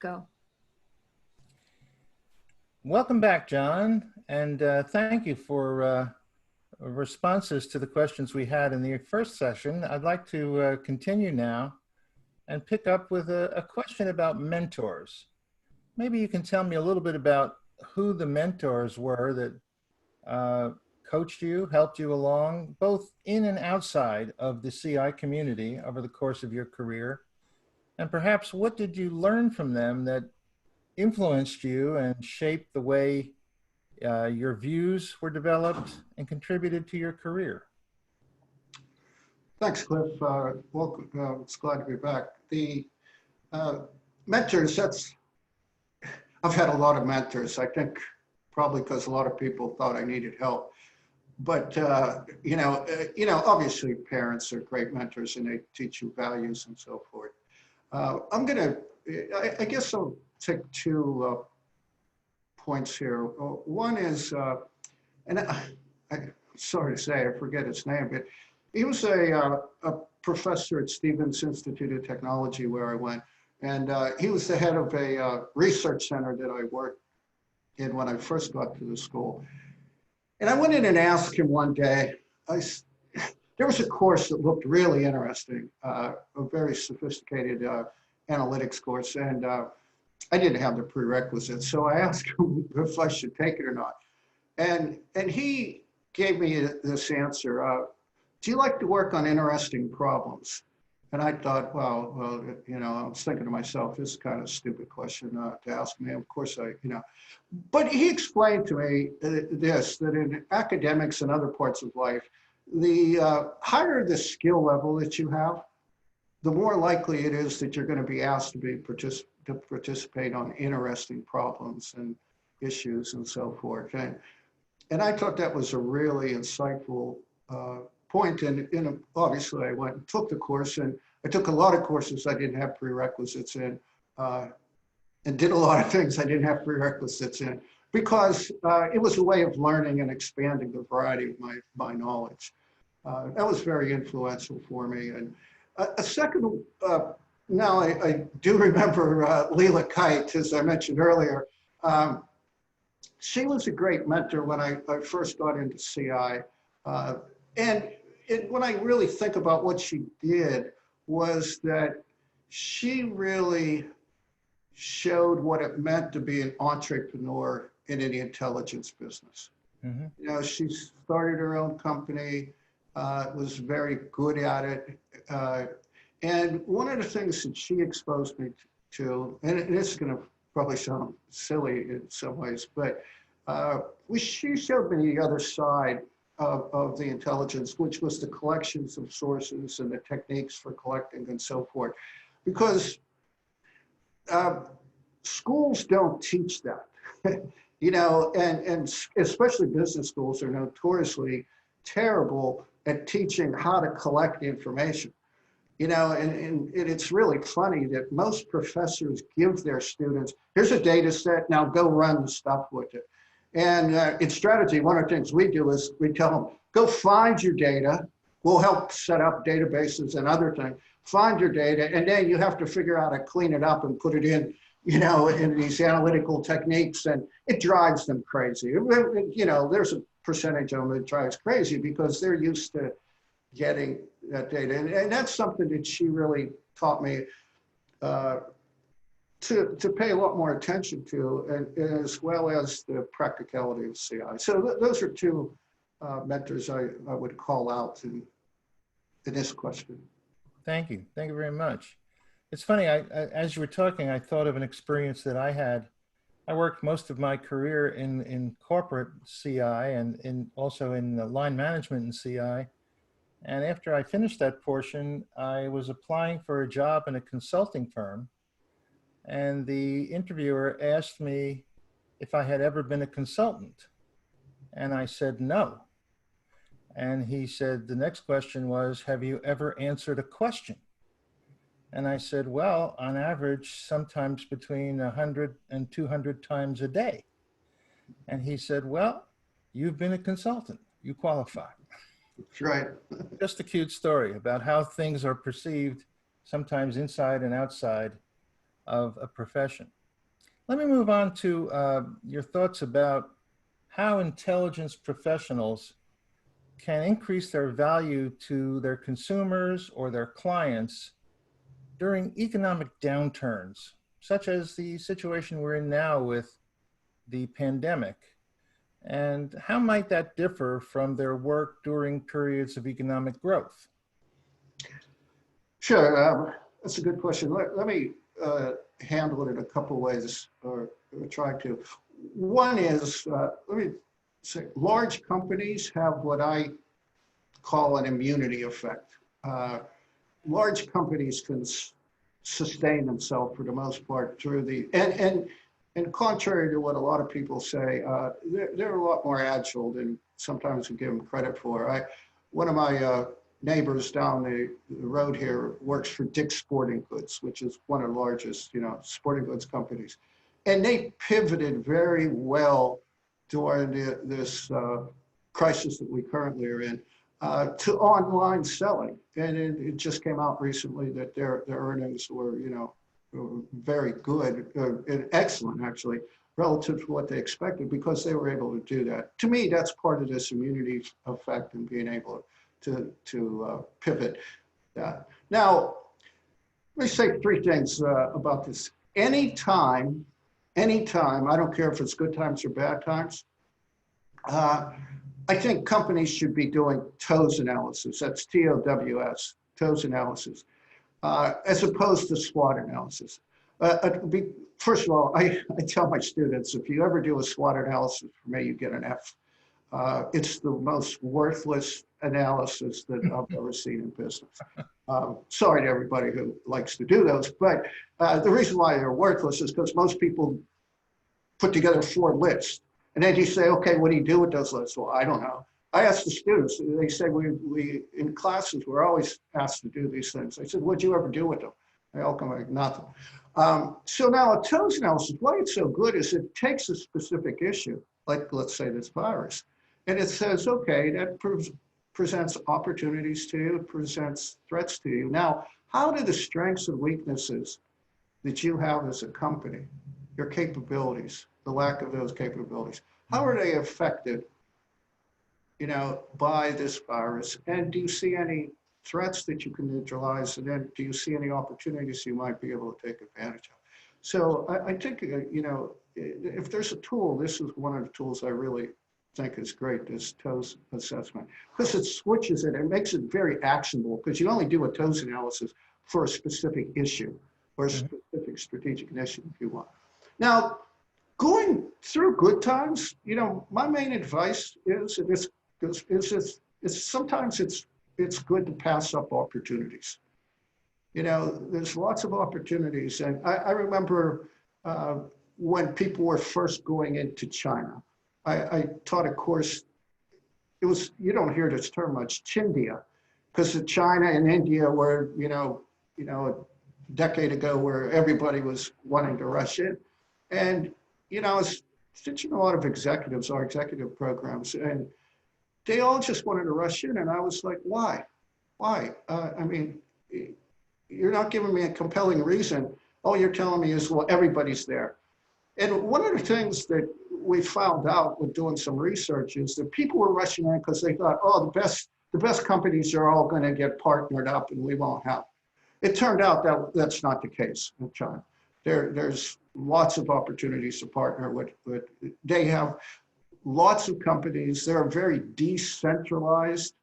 go. Welcome back, John, and thank you for responses to the questions we had in the first session. I'd like to continue now and pick up with a question about mentors. Maybe you can tell me a little bit about who the mentors were that coached you, helped you along, both in and outside of the CI community over the course of your career. And perhaps what did you learn from them that influenced you and shaped the way your views were developed and contributed to your career? Thanks, Cliff. Welcome. It's glad to be back. The mentors, I've had a lot of mentors. I think probably because a lot of people thought I needed help. But, obviously parents are great mentors and they teach you values and so forth. I guess I'll take two points here. One is, and I'm sorry to say, I forget his name, but he was a professor at Stevens Institute of Technology where I went. And he was the head of a research center that I worked in when I first got to the school. And I went in and asked him one day, there was a course that looked really interesting, a very sophisticated analytics course, and I didn't have the prerequisites, so I asked him if I should take it or not. And he gave me this answer, do you like to work on interesting problems? And I thought, well, I was thinking to myself, this is kind of a stupid question to ask me. Of course, but he explained to me that in academics and other parts of life, the higher the skill level that you have, the more likely it is that you're going to be asked to participate on interesting problems and issues and so forth. And I thought that was a really insightful point. And obviously I went and took the course, and I took a lot of courses I didn't have prerequisites in, and did a lot of things I didn't have prerequisites in, because it was a way of learning and expanding the variety of my knowledge. That was very influential for me. And a second, now I do remember Leela Kite, as I mentioned earlier. She was a great mentor when I first got into CI. And when I really think about what she did, was that she really showed what it meant to be an entrepreneur in the intelligence business. Mm-hmm. She started her own company, was very good at it. And one of the things that she exposed me to, and this is going to probably sound silly in some ways, but she showed me the other side of the intelligence, which was the collections of sources and the techniques for collecting and so forth. Because schools don't teach that, and especially business schools are notoriously terrible at teaching how to collect information. And it's really funny that most professors give their students, here's a data set, now go run the stuff with it. And in strategy, one of the things we do is we tell them, go find your data. We'll help set up databases and other things. Find your data, and then you have to figure out how to clean it up and put it in, in these analytical techniques, and it drives them crazy. There's a percentage of them that drives crazy because they're used to getting that data. And that's something that she really taught me to pay a lot more attention to, and as well as the practicality of CI. So those are two mentors I would call out in this question. Thank you. Thank you very much. It's funny, as you were talking, I thought of an experience that I had. I worked most of my career in corporate CI and also in line management in CI. And after I finished that portion, I was applying for a job in a consulting firm. And the interviewer asked me if I had ever been a consultant. And I said, no. And he said, the next question was, have you ever answered a question? And I said, well, on average, sometimes between 100 and 200 times a day. And he said, well, you've been a consultant, you qualify. That's right. Just a cute story about how things are perceived, sometimes inside and outside of a profession. Let me move on to your thoughts about how intelligence professionals can increase their value to their consumers or their clients during economic downturns, such as the situation we're in now with the pandemic. And how might that differ from their work during periods of economic growth? Sure, that's a good question. Let me handle it in a couple ways, or try to. One is, let me say, large companies have what I call an immunity effect. Large companies can sustain themselves for the most part through the, and contrary to what a lot of people say, they're a lot more agile than sometimes we give them credit for. One of my neighbors down the road here works for Dick's Sporting Goods, which is one of the largest, sporting goods companies. And they pivoted very well during this crisis that we currently are in to online selling. And it just came out recently that their earnings were, very good and excellent, actually, relative to what they expected, because they were able to do that. To me, that's part of this immunity effect and being able to pivot that. Now, let me say three things about this. Anytime, I don't care if it's good times or bad times, I think companies should be doing TOWS analysis. That's TOWS, TOWS analysis, as opposed to SWOT analysis. First of all, I tell my students, if you ever do a SWOT analysis for me, you get an F. It's the most worthless analysis that I've ever seen in business. Sorry to everybody who likes to do those, but the reason why they're worthless is because most people put together 4 lists. And then you say, okay, what do you do with those lists? Well, I don't know. I asked the students, they said, we in classes, we're always asked to do these things. I said, what'd you ever do with them? They all come like, nothing. So now a TOWS analysis, why it's so good is it takes a specific issue, like let's say this virus, and it says, okay, that presents opportunities to you, it presents threats to you. Now, how do the strengths and weaknesses that you have as a company, your capabilities, the lack of those capabilities, how are they affected, by this virus? And do you see any threats that you can neutralize? And then do you see any opportunities you might be able to take advantage of? So I think, if there's a tool, this is one of the tools I really think is great, this TOWS assessment, because it switches it and makes it very actionable, because you only do a TOWS analysis for a specific issue or a specific strategic initiative if you want. Now, going through good times, my main advice is, sometimes it's good to pass up opportunities. There's lots of opportunities. And I remember when people were first going into China, I taught a course, you don't hear this term much, Chindia, because China and India were, a decade ago where everybody was wanting to rush in. And, I was teaching a lot of executives, our executive programs, and they all just wanted to rush in. And I was like, why? You're not giving me a compelling reason. All you're telling me is, well, everybody's there. And one of the things that we found out with doing some research is that people were rushing in because they thought, oh, the best companies are all going to get partnered up and we won't have. It turned out that that's not the case in China. There's lots of opportunities to partner with. They have lots of companies. They're a very decentralized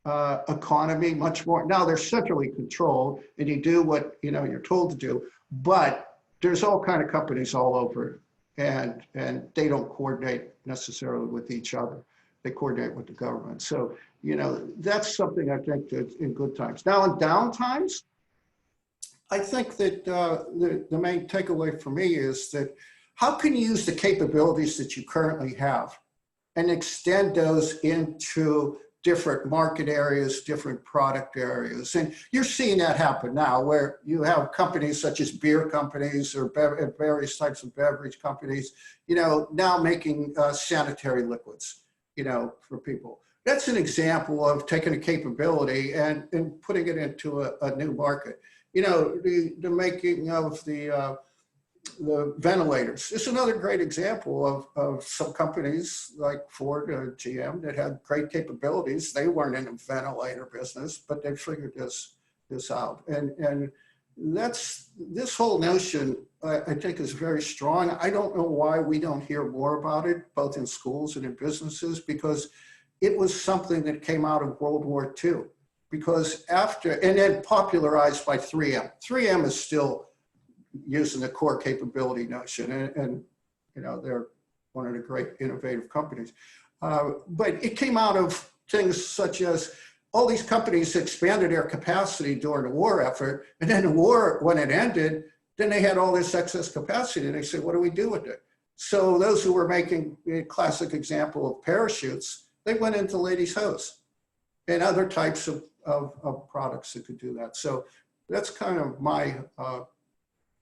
economy, much more. Now they're centrally controlled and you do what you're told to do, but there's all kind of companies all over, and they don't coordinate necessarily with each other. They coordinate with the government. So, that's something I think that's in good times. Now in down times, I think that the main takeaway for me is that how can you use the capabilities that you currently have and extend those into different market areas, different product areas? And you're seeing that happen now, where you have companies such as beer companies or various types of beverage companies, now making sanitary liquids, for people. That's an example of taking a capability and putting it into a new market. the making of the ventilators. It's another great example of some companies like Ford or GM that had great capabilities. They weren't in the ventilator business, but they figured this out. And that's this whole notion, I think, is very strong. I don't know why we don't hear more about it, both in schools and in businesses, because it was something that came out of World War II. Because and then popularized by 3M. 3M is still using the core capability notion, and they're one of the great innovative companies. But it came out of things such as all these companies expanded their capacity during the war effort, and then the war, when it ended, then they had all this excess capacity, and they said, what do we do with it? So those who were making a classic example of parachutes, they went into ladies' hose and other types of products that could do that. So that's kind of my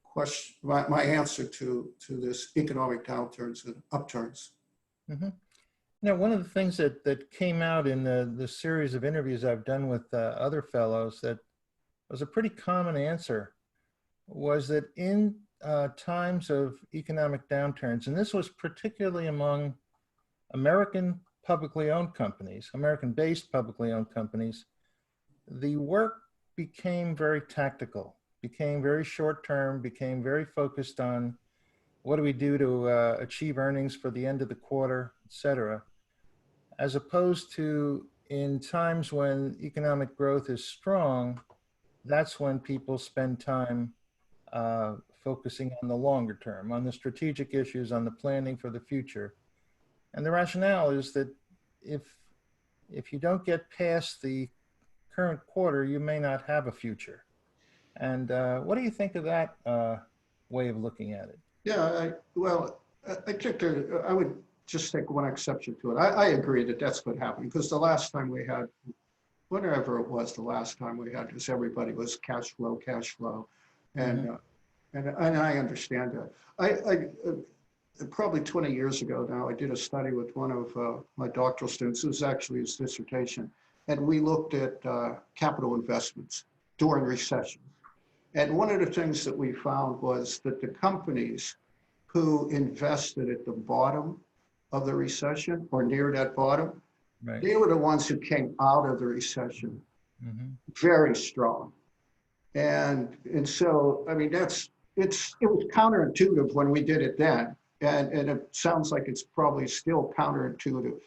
question, my answer to this economic downturns and upturns. Mm-hmm. Now, one of the things that came out in the series of interviews I've done with other fellows that was a pretty common answer was that in times of economic downturns, and this was particularly among American publicly owned companies, American-based publicly owned companies, the work became very tactical, became very short-term, became very focused on what do we do to achieve earnings for the end of the quarter, et cetera, as opposed to in times when economic growth is strong, that's when people spend time focusing on the longer term, on the strategic issues, on the planning for the future. And the rationale is that if you don't get past the current quarter, you may not have a future. And what do you think of that way of looking at it? Yeah, I think I would just take one exception to it. I agree that that's what happened, because the last time we had, whatever it was, the last time we had this, everybody was cash flow, and and I understand that. I probably 20 years ago now, I did a study with one of my doctoral students. It was actually his dissertation, and we looked at capital investments during recession. And one of the things that we found was that the companies who invested at the bottom of the recession or near that bottom, right, they were the ones who came out of the recession very strong. And so, I mean, it was counterintuitive when we did it then. And it sounds like it's probably still counterintuitive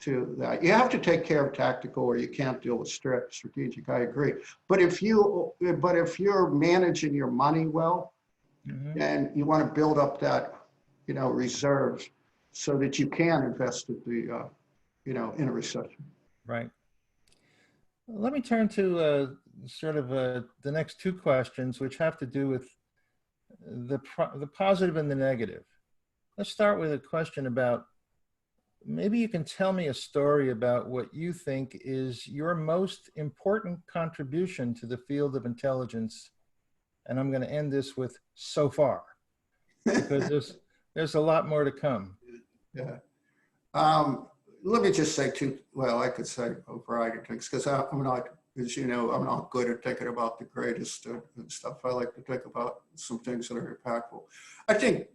to that. You have to take care of tactical, or you can't deal with strategic. I agree. But if you're managing your money well, and you want to build up that, reserves, so that you can invest at the, in a recession. Right. Let me turn to sort of the next two questions, which have to do with the positive and the negative. Let's start with a question about, maybe you can tell me a story about what you think is your most important contribution to the field of intelligence. And I'm going to end this with so far, because there's a lot more to come. Yeah. Let me just say I could say a variety of things, because I'm not, as you know, I'm not good at thinking about the greatest and stuff. I like to think about some things that are impactful. I think,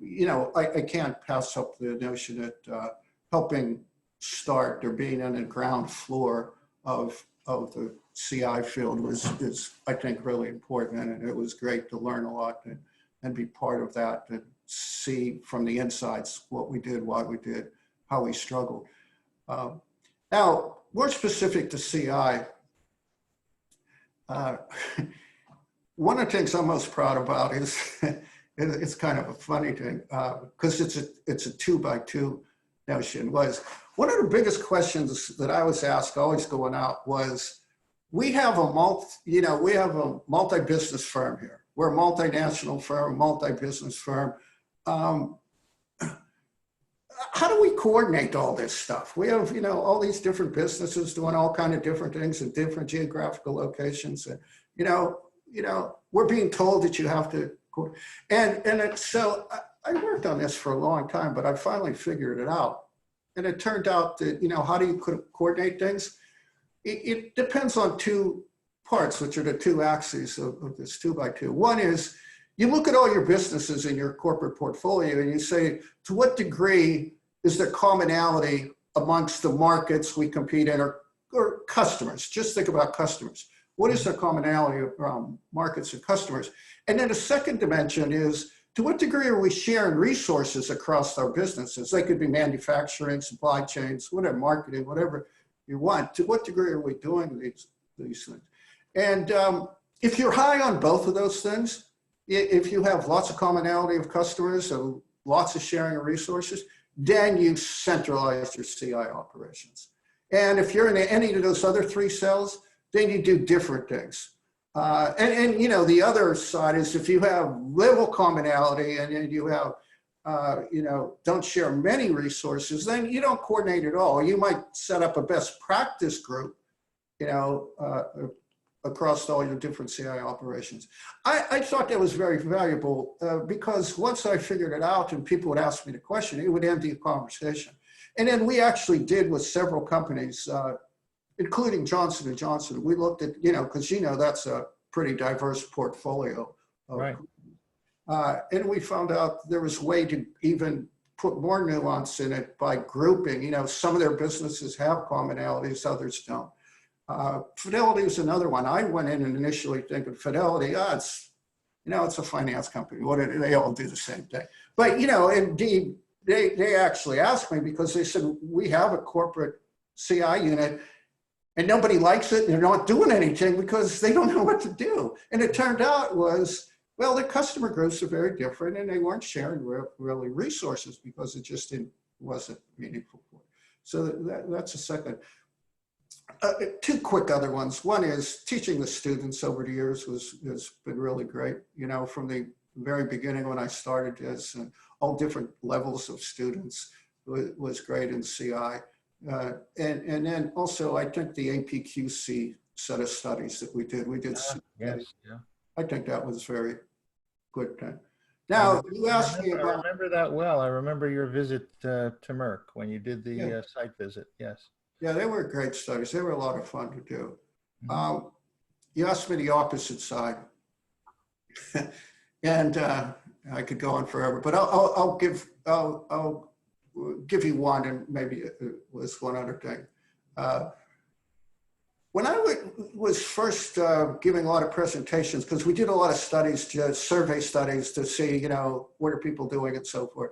I can't pass up the notion that helping start or being on the ground floor of the CI field is, I think, really important. And it was great to learn a lot and be part of that, and see from the insides what we did, why we did, how we struggled. Now, more specific to CI, one of the things I'm most proud about is, it's kind of a funny thing, because it's a 2x2 notion. Was one of the biggest questions that I was asked, always going out, was, we have a multi-business firm here. We're a multinational firm, multi-business firm. How do we coordinate all this stuff? We have, all these different businesses doing all kinds of different things in different geographical locations. And, we're being told that you have to, so I worked on this for a long time, but I finally figured it out. And it turned out that, how do you coordinate things? It depends on 2 parts, which are the two axes of this 2x2. One is you look at all your businesses in your corporate portfolio and you say, to what degree is there commonality amongst the markets we compete in or customers? Just think about customers. What is the commonality around markets and customers? And then the second dimension is, to what degree are we sharing resources across our businesses? They could be manufacturing, supply chains, whatever, marketing, whatever you want. To what degree are we doing these things? And if you're high on both of those things, if you have lots of commonality of customers and lots of sharing of resources, then you centralize your CI operations. And if you're in any of those other three cells, then you do different things. And you know, the other side is if you have little commonality and then you have, you know, don't share many resources, then you don't coordinate at all. You might set up a best practice group, you know, across all your different CI operations. I thought that was very valuable because once I figured it out and people would ask me the question, it would end the conversation. And then we actually did with several companies, including Johnson & Johnson. We looked at, you know, because, you know, that's a pretty diverse portfolio. Right. And we found out there was a way to even put more nuance in it by grouping. You know, some of their businesses have commonalities, others don't. Fidelity is another one. I went in and initially thinking Fidelity, it's, you know, it's a finance company. What do they all do the same thing? But, you know, indeed, they actually asked me because they said, we have a corporate CI unit and nobody likes it and they're not doing anything because they don't know what to do. And it turned out was, well, the customer groups are very different and they weren't sharing really resources because it just wasn't meaningful for them. So that's a second. Two quick other ones. One is teaching the students over the years has been really great. You know, from the very beginning when I started as all different levels of students was great in CI. And then also I think the APQC set of studies that we did yes, yeah. I think that was very good. Now you asked me about. I remember that well. I remember your visit to Merck when you did the site visit. Yes. Yeah, they were great studies. They were a lot of fun to do. You asked me the opposite side, and I could go on forever. But I'll give you one, and maybe it was one other thing. When I was first giving a lot of presentations, because we did a lot of studies, just survey studies to see, you know, what are people doing and so forth,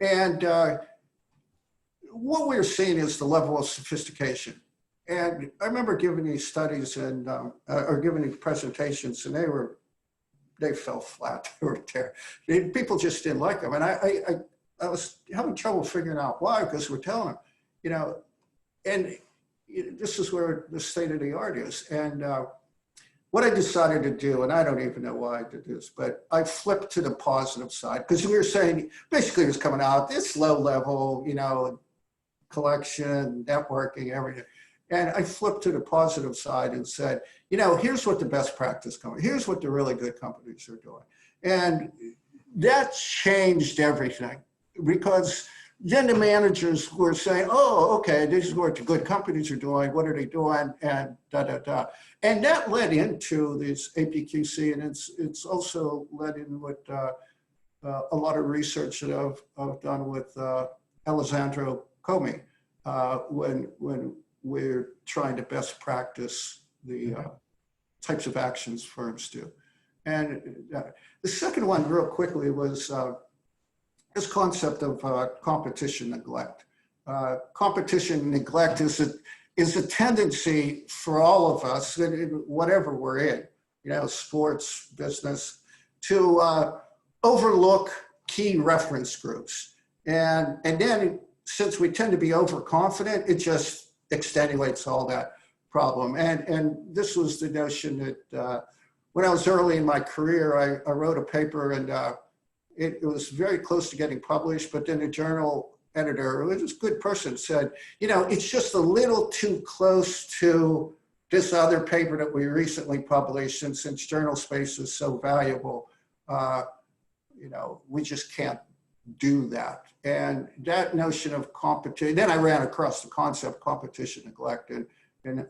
and what we're seeing is the level of sophistication. And I remember giving these studies and or giving these presentations, and they fell flat. They were terrible. People just didn't like them, and I was having trouble figuring out why, because we're telling them, you know, and this is where the state of the art is. And what I decided to do, and I don't even know why I did this, but I flipped to the positive side, because we were saying basically it was coming out this low level, you know, collection, networking, everything. And I flipped to the positive side and said, you know, here's what the best practice companies, here's what the really good companies are doing. And that changed everything, because then the managers were saying, oh, okay, this is what the good companies are doing. What are they doing? And And that led into this APQC, and it's also led in with a lot of research that I've done with Alessandro Comey when we're trying to best practice the types of actions firms do. And the second one, real quickly, was this concept of competition neglect. Competition neglect is a tendency for all of us, whatever we're in, you know, sports, business, to overlook key reference groups. And then, since we tend to be overconfident, it just extenuates all that problem. And this was the notion that when I was early in my career, I wrote a paper, and it was very close to getting published, but then the journal editor, who was a good person, said, you know, it's just a little too close to this other paper that we recently published, and since journal space is so valuable, you know, we just can't do that. And that notion of competition, then I ran across the concept competition neglect, and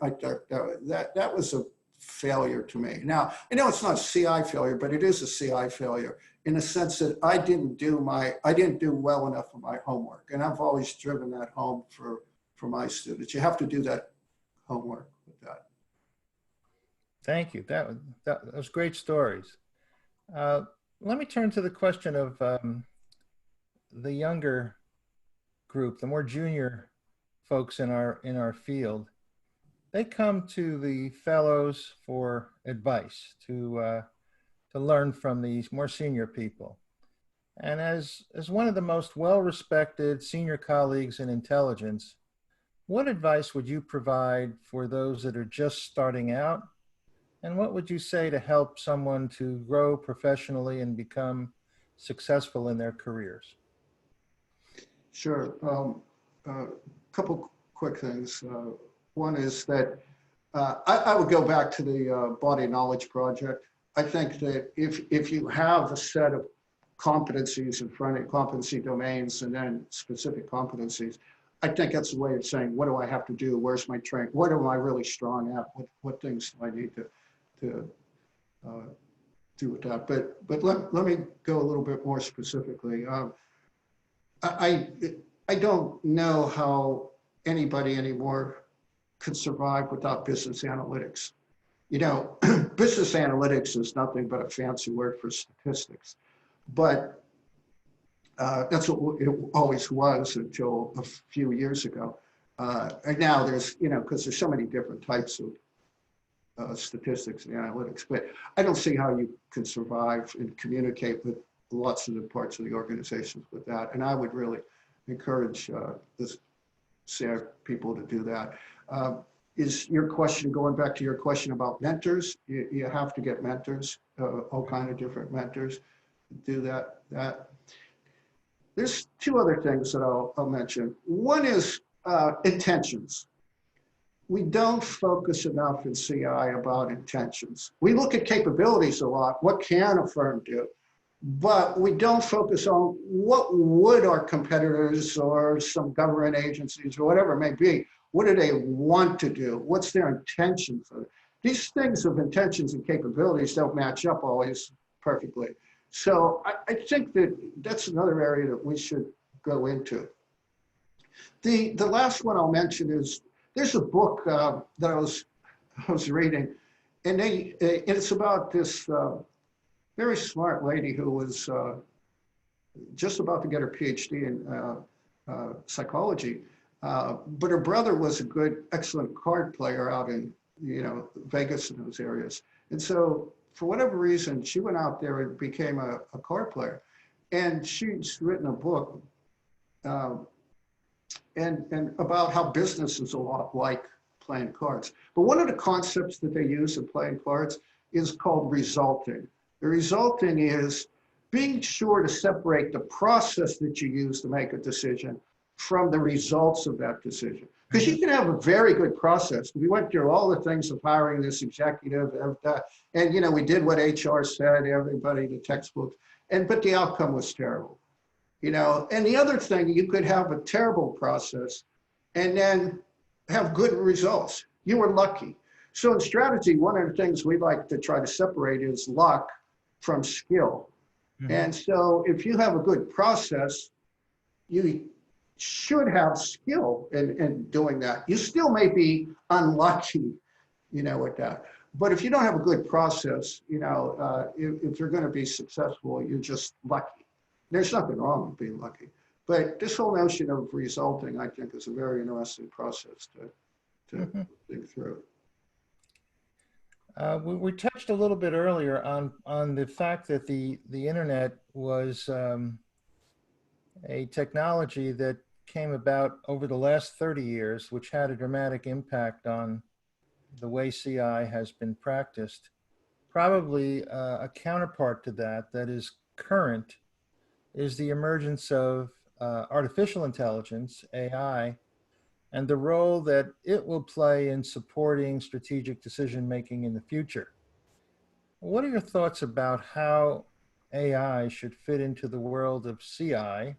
I thought that was a failure to me. Now, I know it's not CI failure, but it is a CI failure in the sense that I didn't do well enough of my homework. And I've always driven that home for my students. You have to do that homework with that. Thank you. That was great stories. Uh, Let me turn to the question of the younger group, the more junior folks in our field. They come to the fellows for advice, to learn from these more senior people. And as one of the most well-respected senior colleagues in intelligence, what advice would you provide for those that are just starting out? And what would you say to help someone to grow professionally and become successful in their careers? Sure. A couple quick things. One is that I would go back to the Body Knowledge Project. I think that if you have a set of competencies in front of competency domains and then specific competencies, I think that's a way of saying, what do I have to do? Where's my training? What am I really strong at? What things do I need to do with that? But let me go a little bit more specifically. I don't know how anybody anymore could survive without business analytics. You know, business analytics is nothing but a fancy word for statistics, but that's what it always was until a few years ago. And now there's, you know, because there's so many different types of statistics and analytics, but I don't see how you can survive and communicate with lots of the parts of the organizations with that. And I would really encourage this CI people to do that. Is your question, going back to your question about mentors, you have to get mentors, all kind of different mentors, do that. There's two other things that I'll mention. One is intentions. We don't focus enough in CI about intentions. We look at capabilities a lot. What can a firm do? But we don't focus on what would our competitors or some government agencies or whatever it may be, what do they want to do? What's their intention for it? These things of intentions and capabilities don't match up always perfectly. So I think that that's another area that we should go into. The last one I'll mention is, there's a book that I was reading, and it's about this very smart lady who was just about to get her PhD in psychology, but her brother was a good, excellent card player out in, you know, Vegas and those areas. And so for whatever reason, she went out there and became a card player. And she's written a book and about how business is a lot like playing cards. But one of the concepts that they use in playing cards is called resulting. The resulting is being sure to separate the process that you use to make a decision from the results of that decision. Because you can have a very good process. We went through all the things of hiring this executive, and you know, we did what HR said, everybody, the textbooks, but the outcome was terrible. You know, and the other thing, you could have a terrible process and then have good results. You were lucky. So in strategy, one of the things we like to try to separate is luck from skill. Mm-hmm. And so if you have a good process, you should have skill in doing that. You still may be unlucky, you know, with that. But if you don't have a good process, you know, if you're going to be successful, you're just lucky. There's nothing wrong with being lucky. But this whole notion of resulting, I think, is a very interesting process to mm-hmm. think through. We touched a little bit earlier on the fact that the internet was a technology that came about over the last 30 years, which had a dramatic impact on the way CI has been practiced. Probably a counterpart to that is current, is the emergence of artificial intelligence, AI, and the role that it will play in supporting strategic decision-making in the future. What are your thoughts about how AI should fit into the world of CI,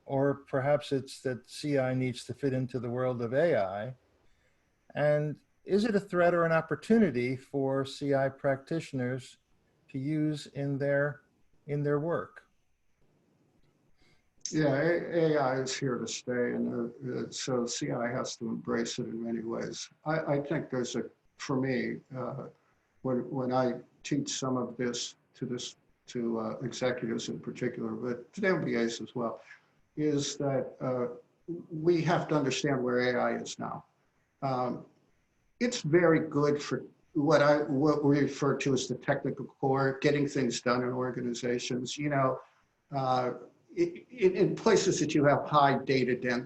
or perhaps it's that CI needs to fit into the world of AI? And is it a threat or an opportunity for CI practitioners to use in their work? Yeah, AI is here to stay, and so CI has to embrace it in many ways. I think there's for me, when I teach some of this to executives in particular, but to the MBAs as well, is that we have to understand where AI is now. It's very good for what we refer to as the technical core, getting things done in organizations. In places that you have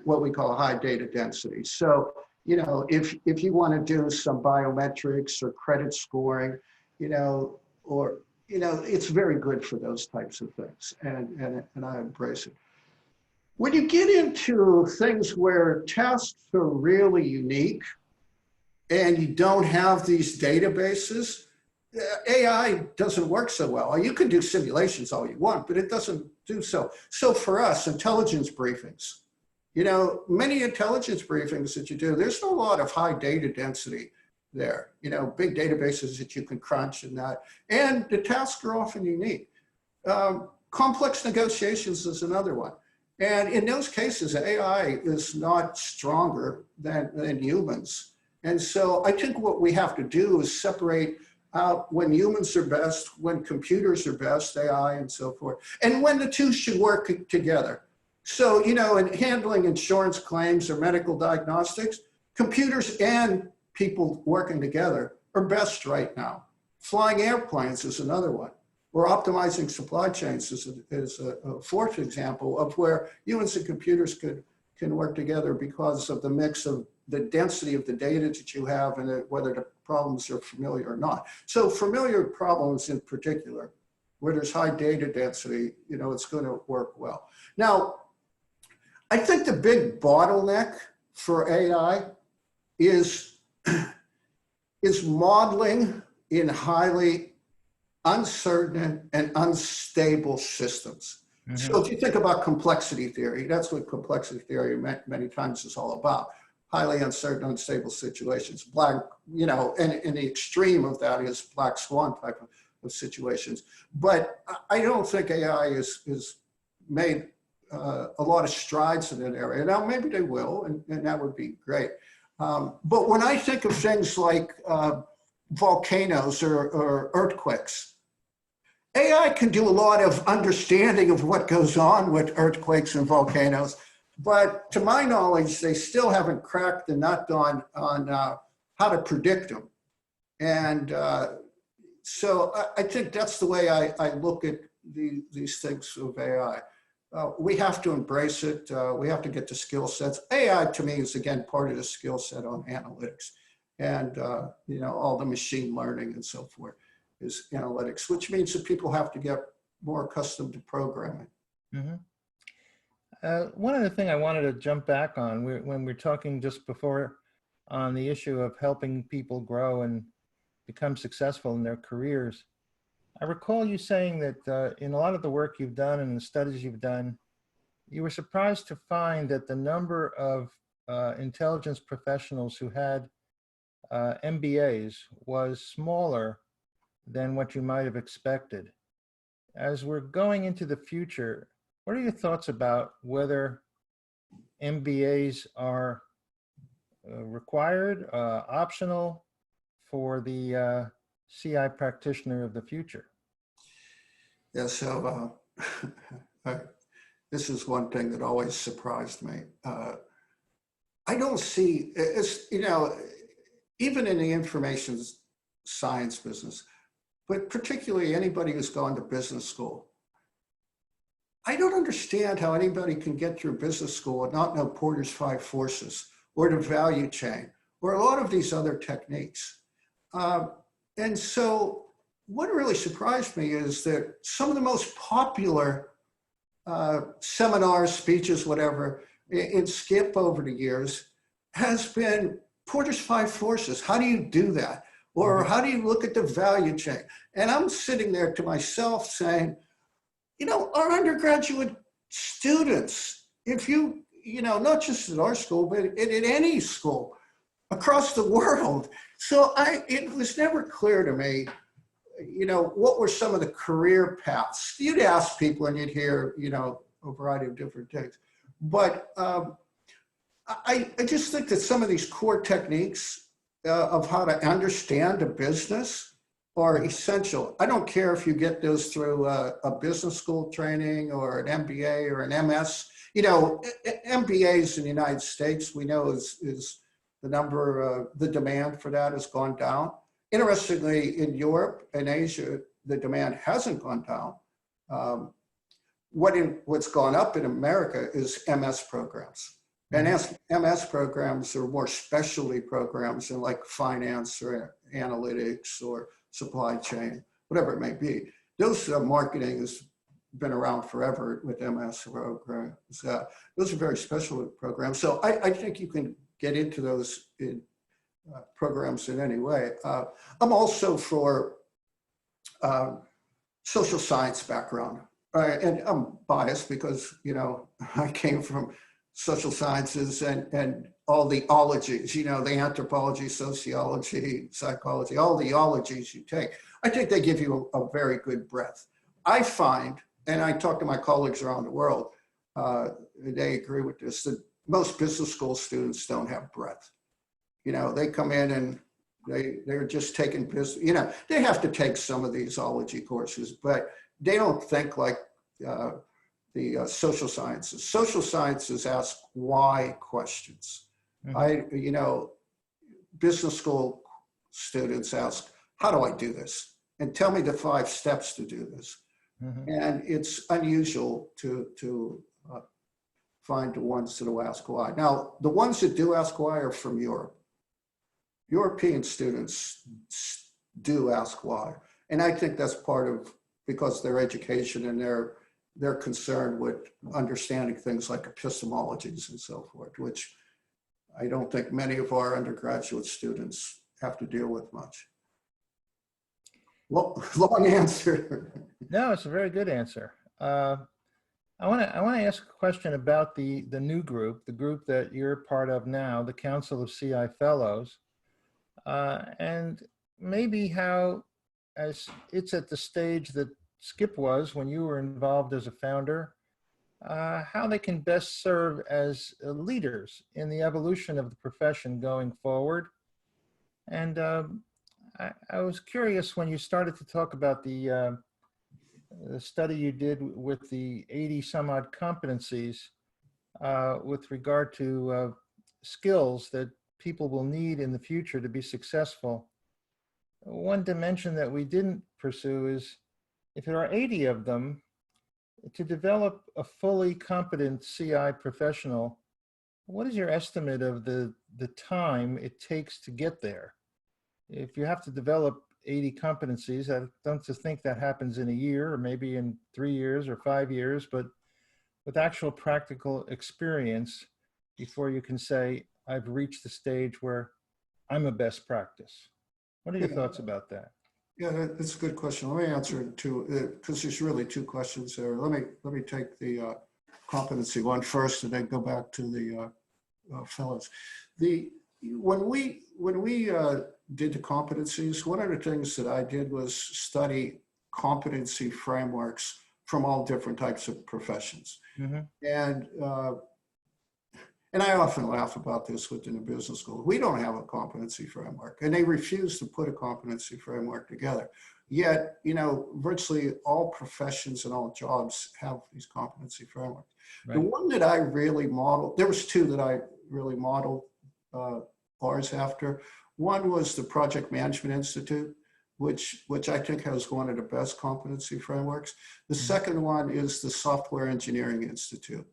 what we call high data density. So, if you want to do some biometrics or credit scoring, it's very good for those types of things, and I embrace it. When you get into things where tasks are really unique and you don't have these databases, AI doesn't work so well. You can do simulations all you want, but it doesn't do so. So for us, intelligence briefings, many intelligence briefings that you do, there's not a lot of high data density there, big databases that you can crunch and that, and the tasks are often unique. Complex negotiations is another one. And in those cases, AI is not stronger than humans. And so I think what we have to do is separate out when humans are best, when computers are best, AI and so forth, and when the two should work together. So, in handling insurance claims or medical diagnostics, computers and people working together are best right now. Flying airplanes is another one. Or optimizing supply chains is a fourth example of where humans and computers can work together because of the mix of the density of the data that you have and whether the problems are familiar or not. So familiar problems in particular, where there's high data density, it's going to work well. Now, I think the big bottleneck for AI is modeling in highly uncertain and unstable systems. Mm-hmm. So if you think about complexity theory, that's what complexity theory many times is all about. Highly uncertain, unstable situations. And the extreme of that is black swan type of situations. But I don't think AI is made a lot of strides in that area. Now, maybe they will, and that would be great. But when I think of things like volcanoes or earthquakes, AI can do a lot of understanding of what goes on with earthquakes and volcanoes. But to my knowledge, they still haven't cracked the nut on how to predict them. And so I think that's the way I look at these things of AI. We have to embrace it. We have to get the skill sets. AI to me is, again, part of the skill set on analytics and all the machine learning and so forth is analytics, which means that people have to get more accustomed to programming. Mm-hmm. One other thing I wanted to jump back on, when we're talking just before on the issue of helping people grow and become successful in their careers, I recall you saying that in a lot of the work you've done and the studies you've done, you were surprised to find that the number of intelligence professionals who had MBAs was smaller than what you might have expected. As we're going into the future, what are your thoughts about whether MBAs are required, optional for the CI practitioner of the future? Yeah, so this is one thing that always surprised me. I don't see, even in the information science business, but particularly anybody who's gone to business school, I don't understand how anybody can get through business school and not know Porter's 5 forces or the value chain or a lot of these other techniques. And so what really surprised me is that some of the most popular seminars, speeches, whatever, in Skip over the years has been Porter's 5 forces. How do you do that? Or how do you look at the value chain? And I'm sitting there to myself saying, our undergraduate students, if not just at our school, but at any school, across the world. So it was never clear to me, what were some of the career paths? You'd ask people and you'd hear, a variety of different things. But I just think that some of these core techniques of how to understand a business are essential. I don't care if you get those through a business school training or an MBA or an MS. MBAs in the United States, we know is the demand for that has gone down. Interestingly, in Europe and Asia, the demand hasn't gone down. What's gone up in America is MS programs. And MS programs are more specialty programs in like finance or analytics or supply chain, whatever it may be. Those marketing has been around forever with MS programs. Those are very special programs. So I think you can get into those programs in any way. I'm also for social science background. And I'm biased because, I came from social sciences and all the ologies, the anthropology, sociology, psychology, all the ologies you take. I think they give you a very good breadth. I find, and I talk to my colleagues around the world, they agree with this, that most business school students don't have breadth. They come in and they're just taking business, they have to take some of these ology courses, but they don't think like the social sciences. Social sciences ask why questions. Business school students ask, how do I do this? And tell me the 5 steps to do this. And it's unusual to find the ones that will ask why. Now, the ones that do ask why are from Europe. European students do ask why. And I think that's part of, because their education and they're concerned with understanding things like epistemologies and so forth, which I don't think many of our undergraduate students have to deal with much. Long answer. No, it's a very good answer. I want to ask a question about the new group, the group that you're part of now, the Council of CI Fellows, and maybe how, as it's at the stage that Skip was when you were involved as a founder, how they can best serve as leaders in the evolution of the profession going forward. And I was curious when you started to talk about the study you did with the 80 some odd competencies with regard to skills that people will need in the future to be successful. One dimension that we didn't pursue is, if there are 80 of them, to develop a fully competent CI professional, what is your estimate of the time it takes to get there? If you have to develop 80 competencies, I don't just think that happens in a year or maybe in 3 years or 5 years, but with actual practical experience before you can say, I've reached the stage where I'm a best practice. What are your thoughts about that? Yeah, that's a good question. Let me answer it too, because there's really 2 questions there. Let me take the competency one first, and then go back to the fellows. When we did the competencies, one of the things that I did was study competency frameworks from all different types of professions. And I often laugh about this within a business school. We don't have a competency framework, and they refuse to put a competency framework together. Yet, virtually all professions and all jobs have these competency frameworks. Right. The one that I really modeled, there was 2 that I really modeled ours after. One was the Project Management Institute, which I think has one of the best competency frameworks. The second one is the Software Engineering Institute.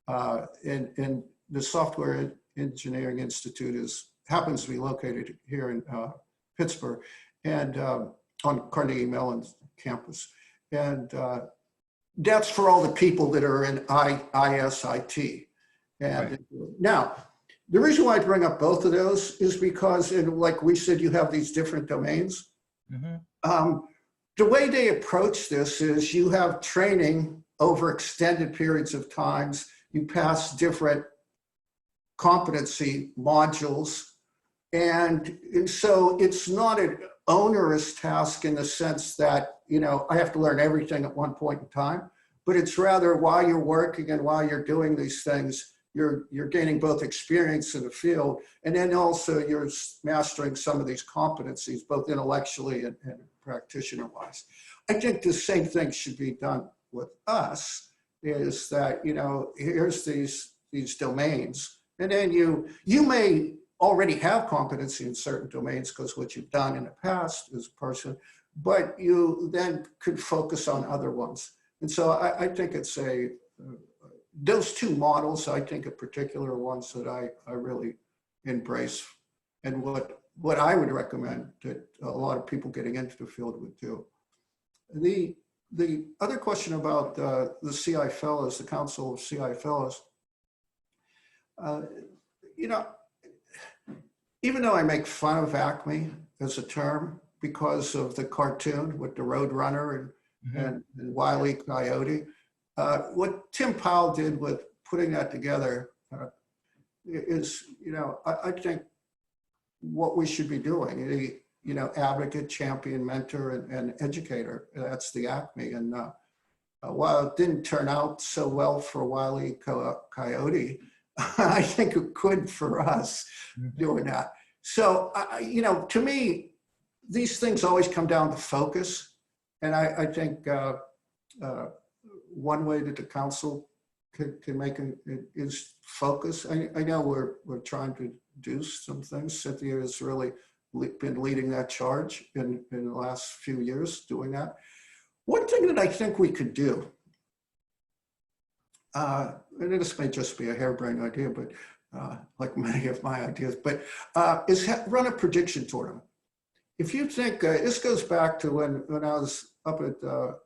And the Software Engineering Institute happens to be located here in Pittsburgh and on Carnegie Mellon's campus. And that's for all the people that are in ISIT. And right. Now, the reason why I bring up both of those is because, like we said, you have these different domains. The way they approach this is you have training over extended periods of times. You pass different competency modules And so it's not an onerous task in the sense that, you know, I have to learn everything at one point in time, but it's rather while you're working and while you're doing these things, you're gaining both experience in the field, and then also you're mastering some of these competencies, both intellectually and practitioner-wise. I think the same thing should be done with us, is that, you know, here's these domains, and then you may already have competency in certain domains because what you've done in the past as a person, but you then could focus on other ones. And so I think it's those two models, I think, in particular, are ones that I really embrace, and what I would recommend that a lot of people getting into the field would do. The other question about the CI Fellows, the Council of CI Fellows, you know, even though I make fun of Acme as a term because of the cartoon with the Roadrunner and Wile E. Coyote, what Tim Powell did with putting that together is, you know, I think what we should be doing. You know, advocate, champion, mentor, and educator. That's the Acme. And while it didn't turn out so well for Wile E. Coyote, I think it could for us doing that. So, you know, to me, these things always come down to focus. And I think one way that the council can make it is focus. I know we're trying to do some things. Cynthia has really been leading that charge in the last few years doing that. One thing that I think we could do, and this may just be a harebrained idea, but like many of my ideas, but is run a prediction tournament. If you think, this goes back to when I was up at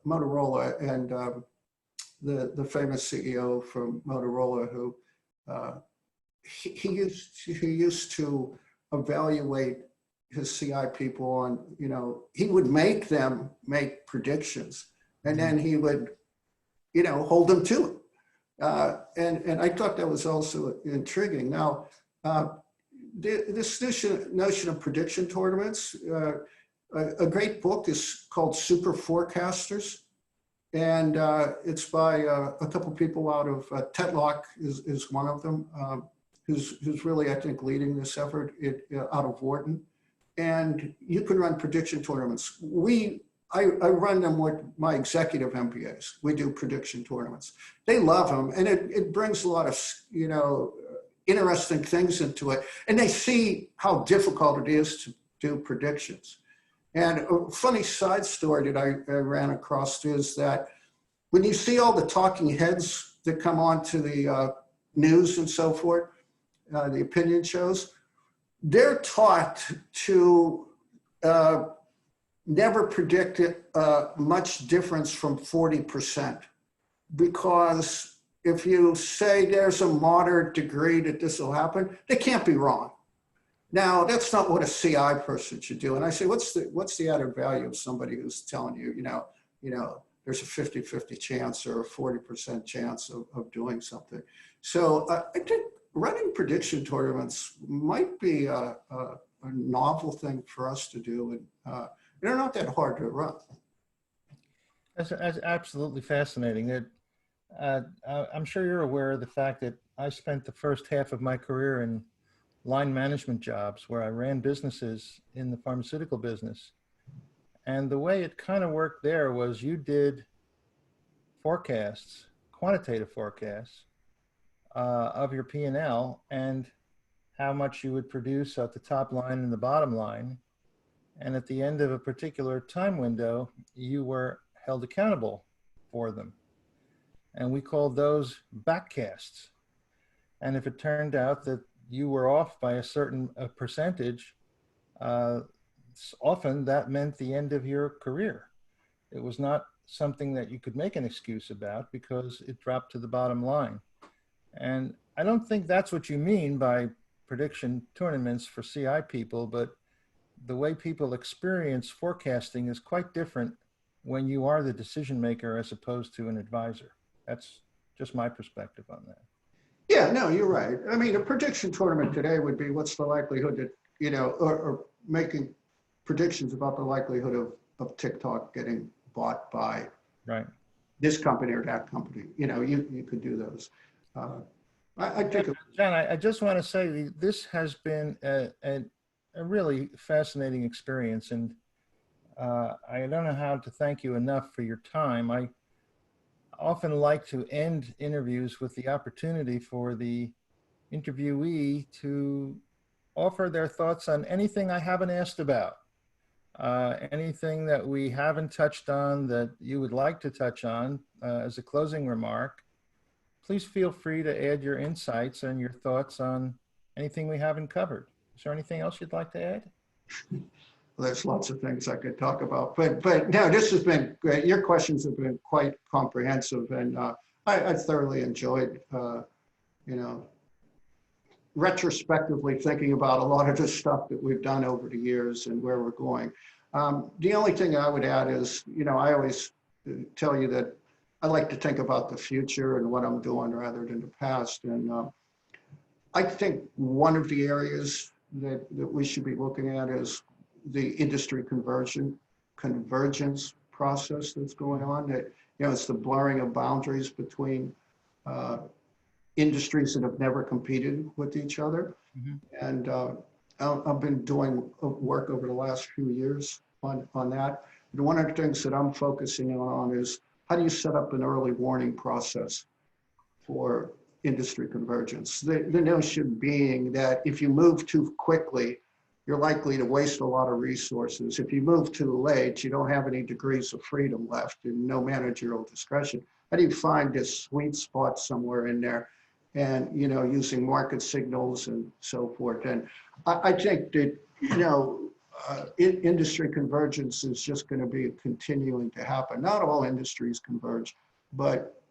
Motorola, and the famous CEO from Motorola, who he used to evaluate his CI people on, you know, he would make them make predictions, and then he would, you know, hold them to it. And I thought that was also intriguing. Now, this notion of prediction tournaments, a great book is called Super Forecasters. And it's by a couple people out of Tetlock is one of them, who's really, I think, leading this effort out of Wharton. And you can run prediction tournaments. I run them with my executive MBAs. We do prediction tournaments. They love them, and it brings a lot of, you know, interesting things into it. And they see how difficult it is to do predictions. And a funny side story that I ran across is that when you see all the talking heads that come on to the news and so forth, the opinion shows, they're taught to never predict much difference from 40%. Because if you say there's a moderate degree that this will happen, they can't be wrong. Now, that's not what a CI person should do. And I say, what's the added value of somebody who's telling you, you know, there's a 50-50 chance or a 40% chance of doing something. So I think running prediction tournaments might be a novel thing for us to do. And they're not that hard to run. That's absolutely fascinating. I'm sure you're aware of the fact that I spent the first half of my career in line management jobs where I ran businesses in the pharmaceutical business. And the way it kind of worked there was you did forecasts, quantitative forecasts of your P&L and how much you would produce at the top line and the bottom line. And at the end of a particular time window, you were held accountable for them. And we called those backcasts. And if it turned out that you were off by a certain percentage, often that meant the end of your career. It was not something that you could make an excuse about because it dropped to the bottom line. And I don't think that's what you mean by prediction tournaments for CI people, but the way people experience forecasting is quite different when you are the decision maker as opposed to an advisor. That's just my perspective on that. Yeah, no, you're right. I mean, a prediction tournament today would be what's the likelihood that or making predictions about the likelihood of TikTok getting bought by Right. this company or that company. You could do those. I think, John, I just want to say this has been a really fascinating experience, and I don't know how to thank you enough for your time. I often like to end interviews with the opportunity for the interviewee to offer their thoughts on anything I haven't asked about, anything that we haven't touched on that you would like to touch on as a closing remark. Please feel free to add your insights and your thoughts on anything we haven't covered. Is there anything else you'd like to add? there's lots of things I could talk about, but no, this has been great. Your questions have been quite comprehensive, and I thoroughly enjoyed, retrospectively thinking about a lot of the stuff that we've done over the years and where we're going. The only thing I would add is, I always tell you that I like to think about the future and what I'm doing rather than the past. And I think one of the areas that we should be looking at is the industry convergence process that's going on. That, it's the blurring of boundaries between industries that have never competed with each other. Mm-hmm. And I've been doing work over the last few years on that. And one of the things that I'm focusing on is how do you set up an early warning process for industry convergence? The notion being that if you move too quickly, you're likely to waste a lot of resources. If you move too late, you don't have any degrees of freedom left and no managerial discretion. How do you find this sweet spot somewhere in there? And, using market signals and so forth. And I think that, industry convergence is just going to be continuing to happen. Not all industries converge, but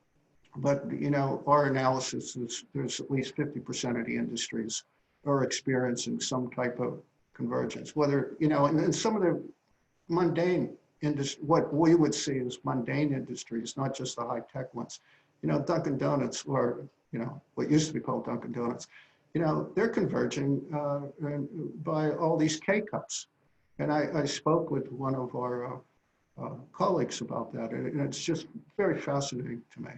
our analysis is there's at least 50% of the industries are experiencing some type of convergence. Whether, and some of the mundane industry, what we would see as mundane industries, not just the high-tech ones. Dunkin' Donuts, or what used to be called Dunkin' Donuts, they're converging by all these K-cups. And I spoke with one of our colleagues about that, and it's just very fascinating to me.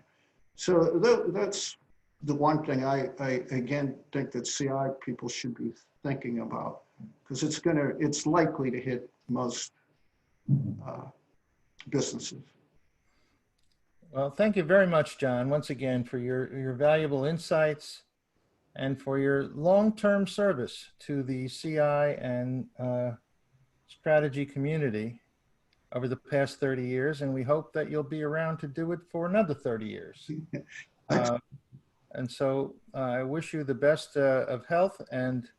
So that's the one thing I again think that CI people should be thinking about, because it's likely to hit most businesses. Well, thank you very much, John, once again, for your valuable insights and for your long-term service to the CI and strategy community over the past 30 years. And we hope that you'll be around to do it for another 30 years. And so I wish you the best of health and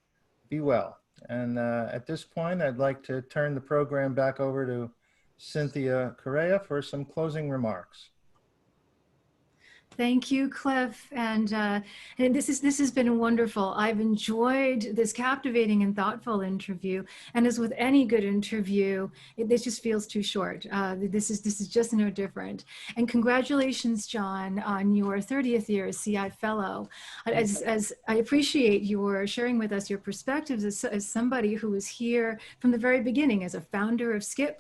be well. And at this point, I'd like to turn the program back over to Cynthia Correa for some closing remarks. Thank you, Cliff. And this has been wonderful. I've enjoyed this captivating and thoughtful interview. And as with any good interview, this just feels too short. This is just no different. And congratulations, John, on your 30th year as CI Fellow. As I appreciate your sharing with us your perspectives as somebody who was here from the very beginning as a founder of SCIP,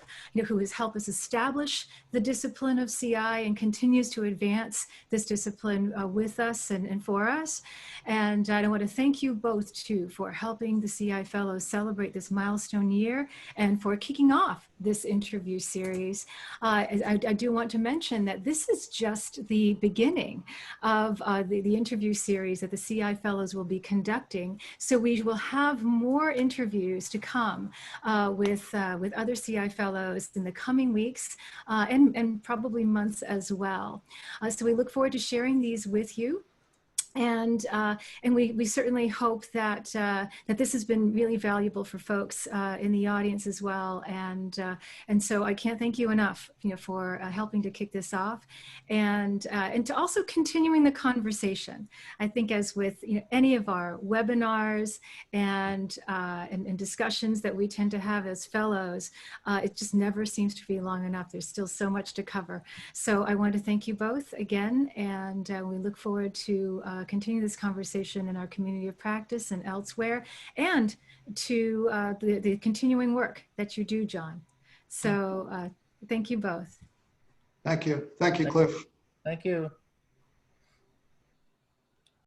who has helped us establish the discipline of CI and continues to advance this discipline with us and for us. And I want to thank you both too for helping the CI Fellows celebrate this milestone year and for kicking off this interview series. I do want to mention that this is just the beginning of the interview series that the CI Fellows will be conducting. So we will have more interviews to come with other CI Fellows in the coming weeks and probably months as well. So we look forward to sharing these with you. And we certainly hope that that this has been really valuable for folks in the audience as well. And so I can't thank you enough, for helping to kick this off, and to also continuing the conversation. I think as with any of our webinars and discussions that we tend to have as fellows, it just never seems to be long enough. There's still so much to cover. So I want to thank you both again, and we look forward to continue this conversation in our community of practice and elsewhere, and to the continuing work that you do, John. So thank you both. Thank you. Thank you, Cliff. Thank you.